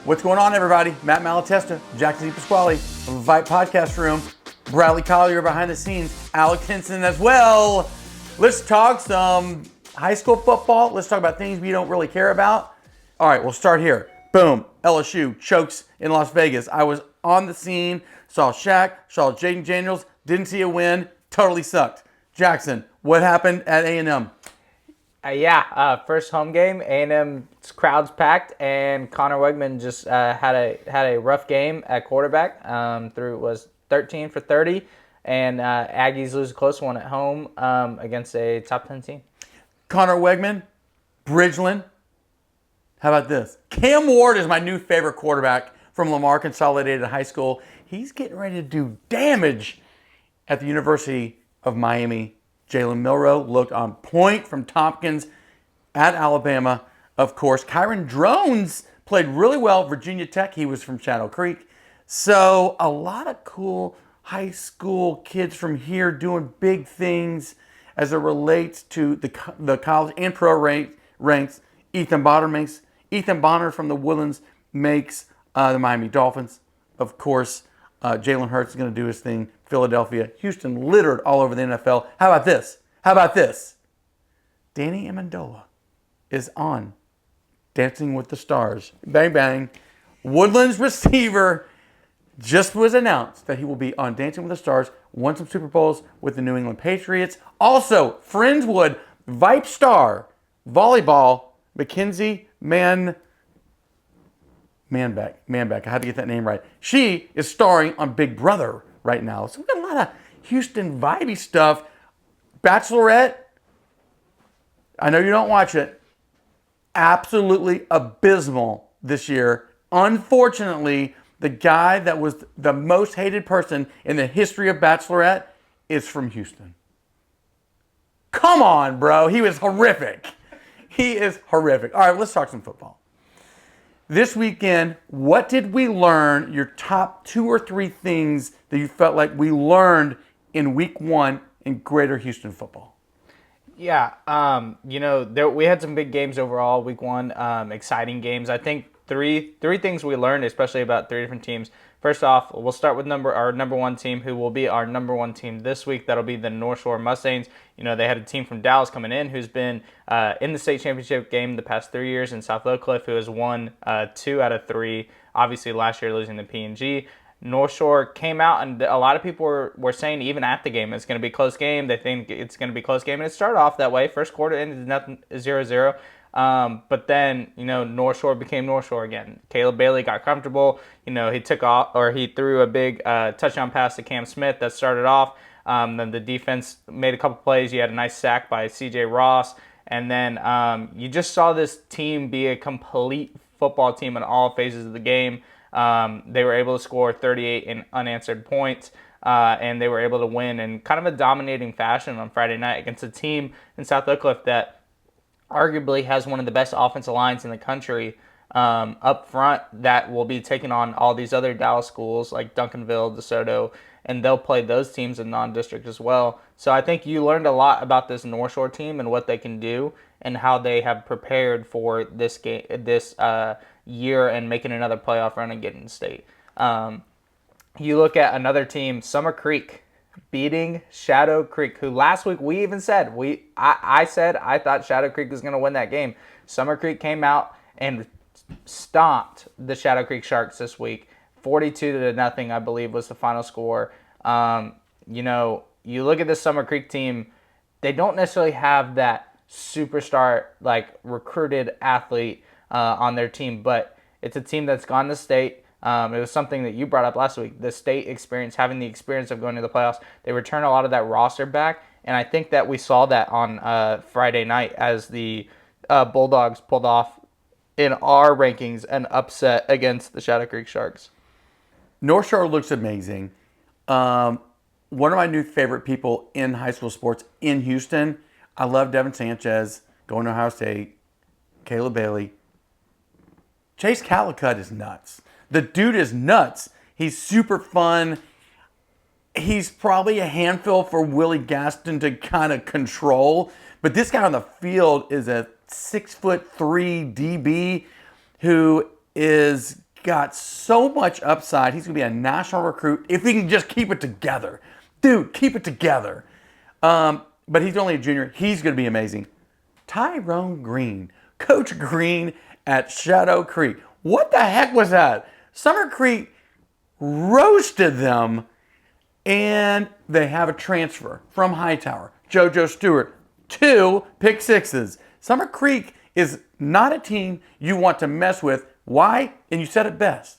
What's going on, everybody? Matt Malatesta, Jackson DiPasquale, Vype Podcast Room, Bradley Collier behind the scenes, Alex Henson as well. Let's talk some high school football. Let's talk about things we don't really care about. All right, we'll start here. Boom, LSU chokes in Las Vegas. I was on the scene, saw Shaq, saw Jaden Daniels, didn't see a win, totally sucked. Jackson, what happened at A&M? First home game, A&M's crowd's packed, and Connor Wegman just had a rough game at quarterback. Was 13 for 30, and Aggies lose a close one at home against a top 10 team. Connor Wegman, Bridgeland. How about this? Cam Ward is my new favorite quarterback from Lamar Consolidated High School. He's getting ready to do damage at the University of Miami. Jalen Milroe looked on point from Tompkins at Alabama, of course. Kyron Drones played really well. Virginia Tech, he was from Shadow Creek. So a lot of cool high school kids from here doing big things as it relates to the college and pro ranks. Ethan Bonner from the Woodlands makes the Miami Dolphins. Of course, Jalen Hurts is going to do his thing. Philadelphia, Houston littered all over the NFL. How about this? Danny Amendola is on Dancing with the Stars. Bang, bang. Woodlands receiver just was announced that he will be on Dancing with the Stars, won some Super Bowls with the New England Patriots. Also, Friendswood Vype star volleyball, Mackenzie Manbeck. I had to get that name right. She is starring on Big Brother right now. So we got a lot of Houston vibey stuff. Bachelorette, I know you don't watch it. Absolutely abysmal this year. Unfortunately, the guy that was the most hated person in the history of Bachelorette is from Houston. Come on, bro. He was horrific. He is horrific. All right, let's talk some football. This weekend, what did we learn? Your top 2 or 3 things that you felt like we learned in week 1 in Greater Houston football? Yeah, we had some big games overall, week 1, exciting games. I think three things we learned, especially about 3 different teams. First off, we'll start with our number 1 team, who will be our number 1 team this week. That'll be the North Shore Mustangs. They had a team from Dallas coming in who's been in the state championship game the past 3 years, in South Oak Cliff, who has won 2 out of 3. Obviously, last year losing the P&G. North Shore came out, and a lot of people were saying, even at the game, it's going to be a close game. They think it's going to be a close game, and it started off that way. First quarter ended 0-0. But then, North Shore became North Shore again. Caleb Bailey got comfortable. He threw a big touchdown pass to Cam Smith that started off. Then the defense made a couple plays. You had a nice sack by C.J. Ross. And then you just saw this team be a complete football team in all phases of the game. They were able to score 38 in unanswered points. And they were able to win in kind of a dominating fashion on Friday night against a team in South Oak Cliff that arguably has one of the best offensive lines in the country up front, that will be taking on all these other Dallas schools like Duncanville, DeSoto, and they'll play those teams in non-district as well. So I think you learned a lot about this North Shore team and what they can do and how they have prepared for this game, this year, and making another playoff run and getting state. You look at another team, Summer Creek, beating Shadow Creek, who last week we even said, I said I thought Shadow Creek was going to win that game. Summer Creek came out and stomped the Shadow Creek Sharks this week. 42-0, I believe, was the final score. You look at this Summer Creek team, they don't necessarily have that superstar, recruited athlete on their team, but it's a team that's gone to state. It was something that you brought up last week, the state experience, having the experience of going to the playoffs. They return a lot of that roster back, and I think that we saw that on Friday night as the Bulldogs pulled off, in our rankings, an upset against the Shadow Creek Sharks. North Shore looks amazing. One of my new favorite people in high school sports in Houston. I love Devin Sanchez, going to Ohio State, Caleb Bailey. Chase Calicut is nuts. The dude is nuts. He's super fun. He's probably a handful for Willie Gaston to kind of control. But this guy on the field is a 6'3" DB who is got so much upside. He's going to be a national recruit if he can just keep it together. Dude, keep it together. But he's only a junior. He's going to be amazing. Tyrone Green. Coach Green at Shadow Creek. What the heck was that? Summer Creek roasted them, and they have a transfer from Hightower. JoJo Stewart. 2 pick sixes. Summer Creek is not a team you want to mess with. Why? And you said it best.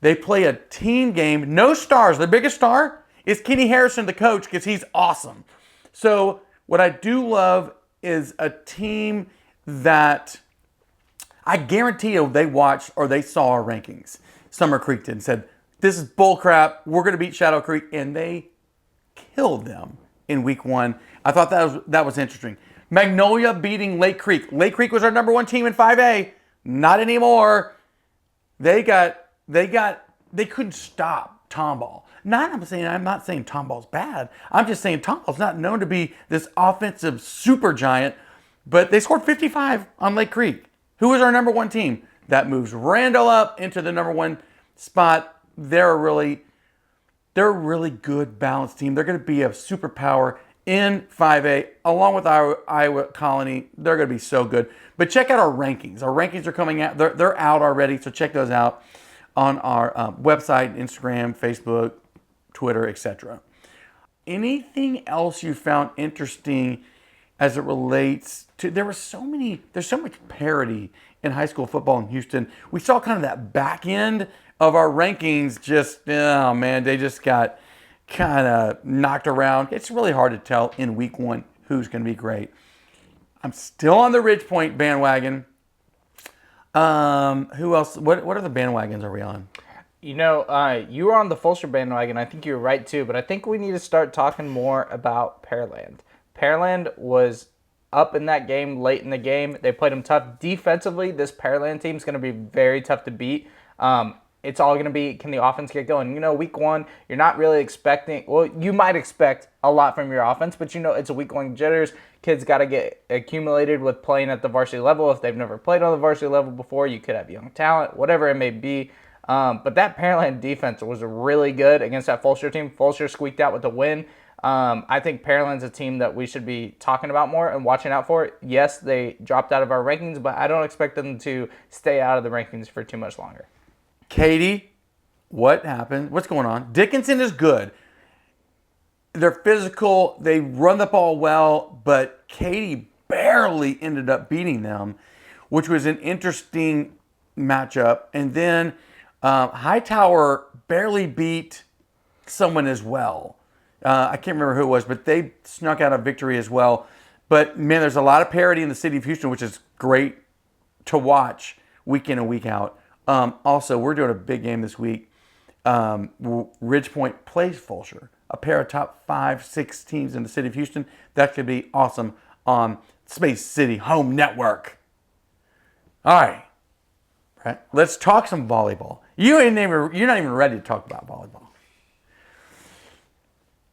They play a team game. No stars. The biggest star is Kenny Harrison, the coach, because he's awesome. So what I do love is a team that I guarantee you they watched or they saw our rankings. Summer Creek did and said, this is bullcrap. We're going to beat Shadow Creek. And they killed them in week 1. I thought that was interesting. Magnolia beating Lake Creek. Lake Creek was our number 1 team in 5A. Not anymore. They couldn't stop Tomball. I'm not saying Tomball's bad. I'm just saying Tomball's not known to be this offensive super giant, but they scored 55 on Lake Creek. Who is our number 1 team? That moves Randall up into the number 1 spot. They're a really good balanced team. They're going to be a superpower in 5A, along with our Iowa Colony. They're going to be so good. But check out our rankings. Our rankings are coming out. They're out already, so check those out on our website, Instagram, Facebook, Twitter, etc. Anything else you found interesting as it relates to, there's so much parity in high school football in Houston. We saw kind of that back end of our rankings they just got kind of knocked around. It's really hard to tell in week 1 who's going to be great. I'm still on the Ridge Point bandwagon. Who else? What other bandwagons are we on? You were on the Fulshear bandwagon. I think you were right too, but I think we need to start talking more about Pearland. Pearland was up in that game late in the game. They played them tough. Defensively, this Pearland team is going to be very tough to beat. It's all going to be, can the offense get going? Week 1, you're not really expecting, well, you might expect a lot from your offense, but it's a week 1 jitters. Kids got to get accumulated with playing at the varsity level. If they've never played on the varsity level before, you could have young talent, whatever it may be. But that Pearland defense was really good against that Fulshear team. Fulshear squeaked out with the win. I think Pearland's a team that we should be talking about more and watching out for. Yes, they dropped out of our rankings, but I don't expect them to stay out of the rankings for too much longer. Katie, what happened? What's going on? Dickinson is good. They're physical. They run the ball well, but Katie barely ended up beating them, which was an interesting matchup. And then Hightower barely beat someone as well. I can't remember who it was, but they snuck out a victory as well. But, man, there's a lot of parity in the city of Houston, which is great to watch week in and week out. Also, we're doing a big game this week. Ridge Point plays Fulshear, a pair of top 5-6 teams in the city of Houston. That could be awesome on Space City Home Network. All right, let's talk some volleyball. You're not even ready to talk about volleyball.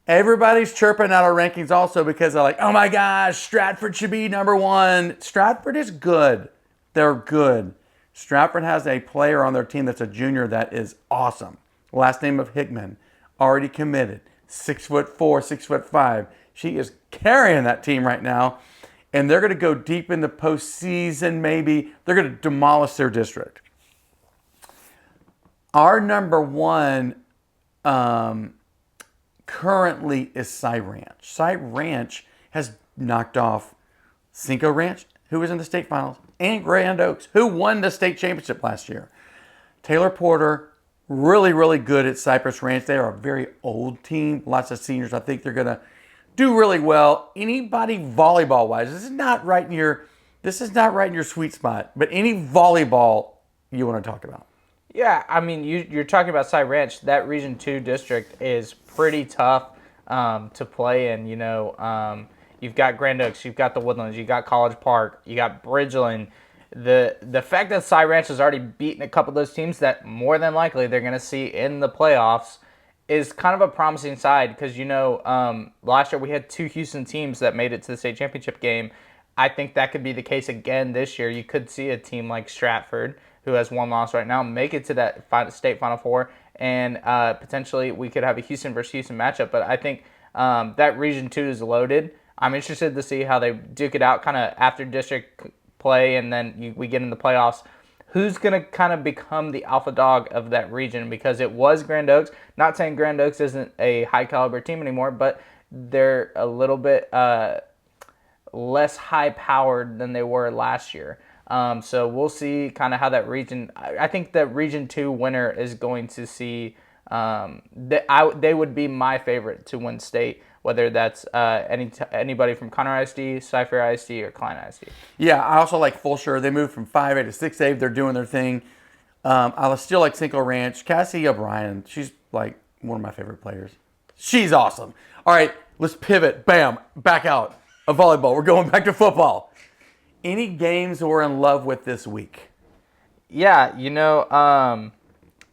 Everybody's chirping out our rankings also because they're like, oh my gosh, Stratford should be number 1. Stratford is good. They're good. Stratford has a player on their team that's a junior that is awesome. Last name of Hickman, already committed. 6'4", 6'5". She is carrying that team right now, and they're going to go deep in the postseason. Maybe they're going to demolish their district. Our number 1 currently is Cy Ranch. Cy Ranch has knocked off Cinco Ranch, who was in the state finals, and Grand Oaks, who won the state championship last year. Taylor Porter, really, really good at Cypress Ranch. They are a very old team, lots of seniors. I think they're going to do really well. Anybody volleyball-wise, this is not right in your sweet spot, but any volleyball you want to talk about. Yeah, I mean, you're talking about Cy Ranch. That Region 2 district is pretty tough to play in. You've got Grand Oaks, you've got the Woodlands, you've got College Park, you got Bridgeland. The fact that Cy Ranch has already beaten a couple of those teams that more than likely they're going to see in the playoffs is kind of a promising side because, last year we had 2 Houston teams that made it to the state championship game. I think that could be the case again this year. You could see a team like Stratford, who has one loss right now, make it to that state Final Four, and potentially we could have a Houston versus Houston matchup. But I think that Region 2 is loaded. I'm interested to see how they duke it out kind of after district play, and then we get in the playoffs. Who's going to kind of become the alpha dog of that region? Because it was Grand Oaks. Not saying Grand Oaks isn't a high-caliber team anymore, but they're a little bit less high-powered than they were last year. So we'll see kind of how that region. I think that Region 2 winner is going to see. They would be my favorite to win state, whether that's anybody from Conroe ISD, Cypher ISD, or Klein ISD. Yeah, I also like Fulshire. They moved from 5A to 6A. They're doing their thing. I still like Cinco Ranch. Cassie O'Brien, she's like one of my favorite players. She's awesome. All right, let's pivot. Bam, back out of volleyball. We're going back to football. Any games we're in love with this week? Yeah,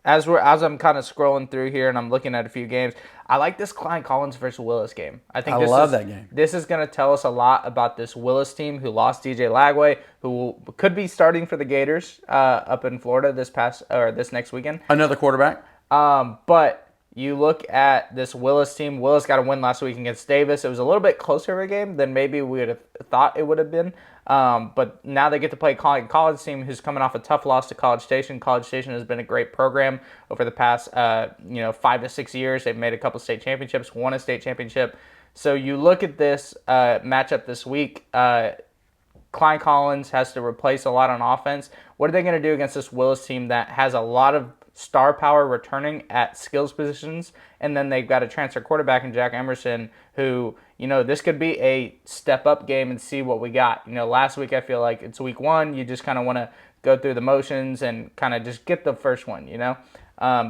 as I'm kind of scrolling through here and I'm looking at a few games, I like this Klein Collins versus Willis game. I love that game. This is going to tell us a lot about this Willis team who lost DJ Lagway, who could be starting for the Gators up in Florida this next weekend. Another quarterback. But you look at this Willis team. Willis got a win last week against Davis. It was a little bit closer of a game than maybe we would have thought it would have been. But now they get to play Klein Collins team, who's coming off a tough loss to College Station. College Station has been a great program over the past 5 to 6 years. They've made a couple state championships, won a state championship. So you look at this matchup this week. Klein Collins has to replace a lot on offense. What are they going to do against this Willis team that has a lot of star power returning at skills positions, and then they've got a transfer quarterback in Jack Emerson who, this could be a step-up game and see what we got. Last week I feel like it's week 1. You just kind of want to go through the motions and kind of just get the first one,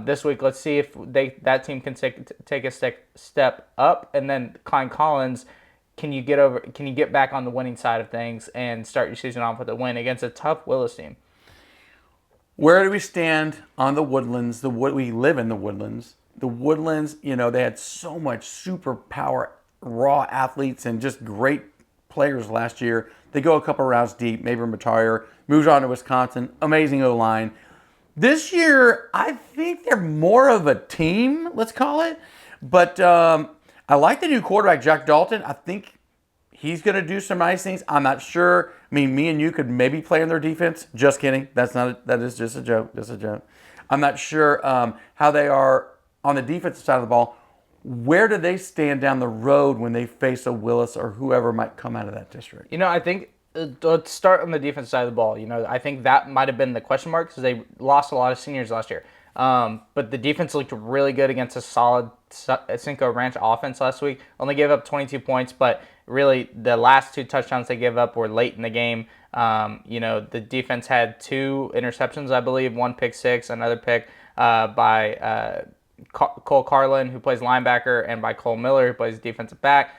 This week, let's see if that team can take a step up, and then Klein Collins, can you get back on the winning side of things and start your season off with a win against a tough Willis team? Where do we stand on the Woodlands? We live in the Woodlands. The Woodlands, they had so much super power, raw athletes and just great players last year. They go a couple rounds deep. Mabry Matarier moves on to Wisconsin. Amazing O-line. This year, I think they're more of a team, let's call it. But I like the new quarterback, Jack Dalton. I think he's going to do some nice things. I'm not sure. I mean, me and you could maybe play in their defense. Just kidding. That is just a joke. Just a joke. I'm not sure how they are on the defensive side of the ball. Where do they stand down the road when they face a Willis or whoever might come out of that district? I think let's start on the defensive side of the ball. I think that might have been the question mark because they lost a lot of seniors last year. But the defense looked really good against a solid Cinco Ranch offense last week. Only gave up 22 points, but really the last 2 touchdowns they gave up were late in the game. The defense had 2 interceptions, I believe, 1 pick six, another pick by Cole Carlin, who plays linebacker, and by Cole Miller, who plays defensive back.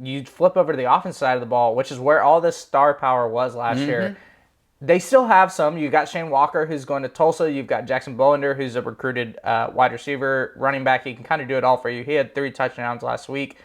You flip over to the offensive side of the ball, which is where all this star power was last year. They still have some. You got Shane Walker, who's going to Tulsa. You've got Jackson Bolander, who's a recruited wide receiver, running back. He can kind of do it all for you. He had 3 touchdowns last week.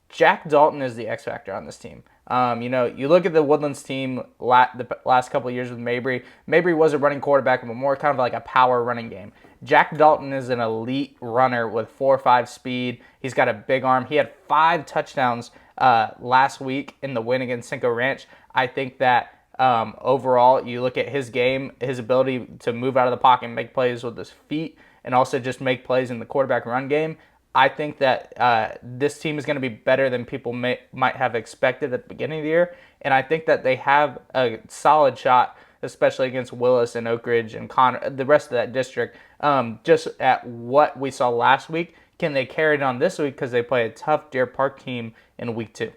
Jack Dalton is the X factor on this team. You look at the Woodlands team the last couple of years with Mabry. Mabry was a running quarterback, but more kind of like a power running game. Jack Dalton is an elite runner with 4.5 speed. He's got a big arm. He had 5 touchdowns last week in the win against Cinco Ranch. I think that overall, you look at his game, his ability to move out of the pocket and make plays with his feet, and also just make plays in the quarterback run game. I think that this team is going to be better than people might have expected at the beginning of the year, and I think that they have a solid shot, especially against Willis and Oak Ridge and the rest of that district. Just at what we saw last week, can they carry it on this week because they play a tough Deer Park team in week 2?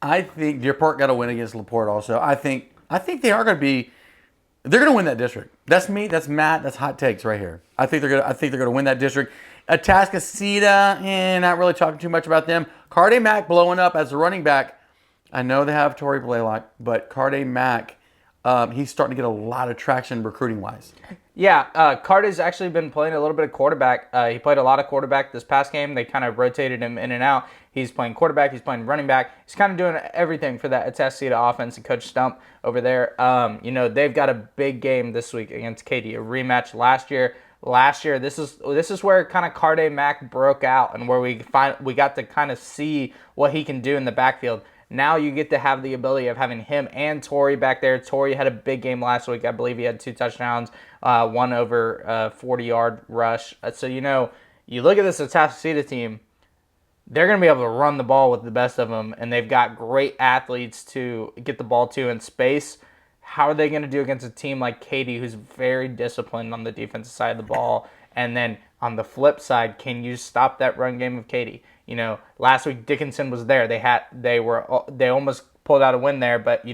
I think Deer Park got a win against LaPorte also. I think they are going to be. They're going to win that district. That's me. That's Matt. That's hot takes right here. I think they're going to win that district. Atascocita, not really talking too much about them. Carde Mack blowing up as a running back. I know they have Torrey Blaylock, but Carde Mack, he's starting to get a lot of traction recruiting-wise. Yeah, Carter's actually been playing a little bit of quarterback. He played a lot of quarterback this past game. They kind of rotated him in and out. He's playing quarterback. He's playing running back. He's kind of doing everything for that Atascocita offense and Coach Stump over there. They've got a big game this week against Katy, a rematch last year. This is where kind of Carde Mack broke out and where we got to kind of see what he can do in the backfield. Now you get to have the ability of having him and Torrey back there. Torrey had a big game last week. I believe he had 2 touchdowns, one over 40-yard rush. So, you look at this Atascocita team, they're going to be able to run the ball with the best of them, and they've got great athletes to get the ball to in space. How are they going to do against a team like Katy, who's very disciplined on the defensive side of the ball? And then on the flip side, can you stop that run game of Katy? Last week Dickinson was there. They almost pulled out a win there, but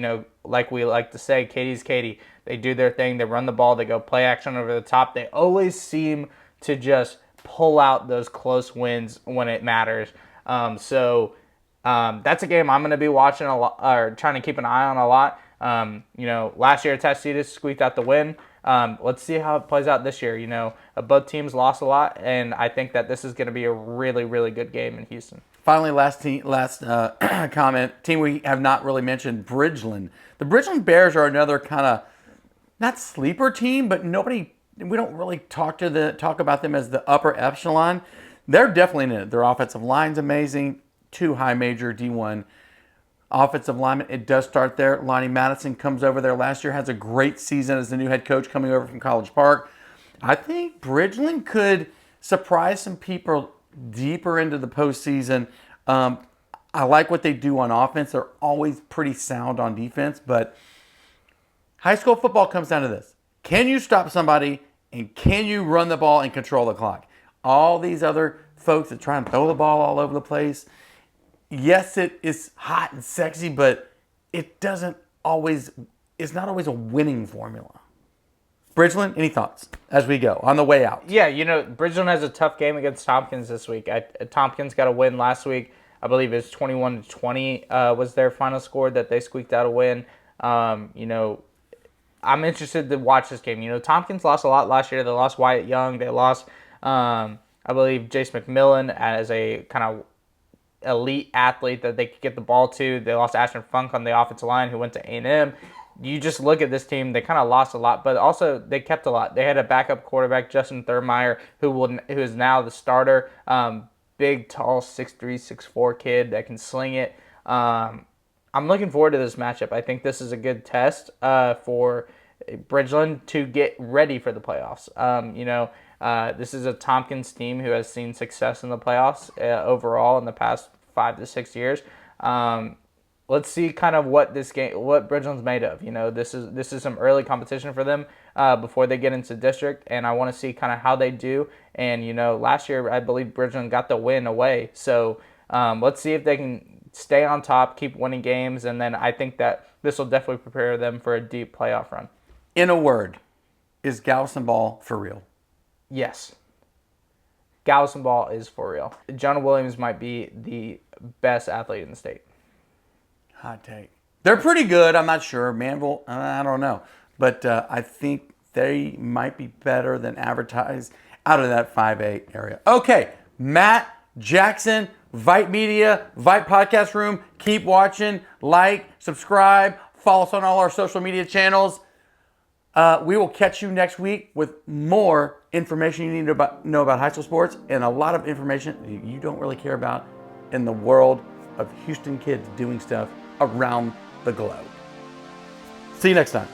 like we like to say, Katy's Katy. They do their thing. They run the ball. They go play action over the top. They always seem to just pull out those close wins when it matters. That's a game I'm going to be watching a lot, or trying to keep an eye on a lot. Last year Atascocita squeaked out the win. Let's see how it plays out this year. Both teams lost a lot, and I think that this is going to be a really, really good game in Houston. Finally, last comment, team we have not really mentioned, Bridgeland. The Bridgeland Bears are another kind of, not sleeper team, but we don't really talk about them as the upper echelon. They're definitely in it. Their offensive line's amazing. 2 high major D1 offensive lineman. It does start there. Lonnie Madison comes over there last year, has a great season as the new head coach coming over from College Park. I think Bridgeland could surprise some people deeper into the postseason. I like what they do on offense. They're always pretty sound on defense, but high school football comes down to this. Can you stop somebody, and can you run the ball and control the clock? All these other folks that try and throw the ball all over the place, yes, it is hot and sexy, but it's not always a winning formula. Bridgeland, any thoughts as we go on the way out? Yeah, Bridgeland has a tough game against Tompkins this week. Tompkins got a win last week. I believe it was 21-20 was their final score that they squeaked out a win. I'm interested to watch this game. Tompkins lost a lot last year. They lost Wyatt Young. They lost, I believe, Jace McMillan as a kind of elite athlete that they could get the ball to. They lost Ashton Funk on the offensive line, who went to A&M. You just look at this team, they kind of lost a lot, but also they kept a lot. They had a backup quarterback, Justin Thurmeyer, who is now the starter. Big, tall, 6'3", 6'4" kid that can sling it. I'm looking forward to this matchup. I think this is a good test for Bridgeland to get ready for the playoffs. This is a Tompkins team who has seen success in the playoffs overall in the past 5 to 6 years. Let's see kind of what Bridgeland's made of. This is some early competition for them before they get into district, and I want to see kind of how they do. And last year I believe Bridgeland got the win away, so let's see if they can stay on top, keep winning games, and then I think that this will definitely prepare them for a deep playoff run. In a word, is Galveston ball for real? Yes. Galveston ball is for real. Jonah Williams might be the best athlete in the state. Hot take. They're pretty good. I'm not sure. Manville, I don't know. But I think they might be better than advertised out of that 5A area. Okay, Matt Jackson, Vype Media, Vype Podcast Room. Keep watching, like, subscribe, follow us on all our social media channels. We will catch you next week with more information you need to know about high school sports and a lot of information you don't really care about in the world of Houston kids doing stuff around the globe. See you next time.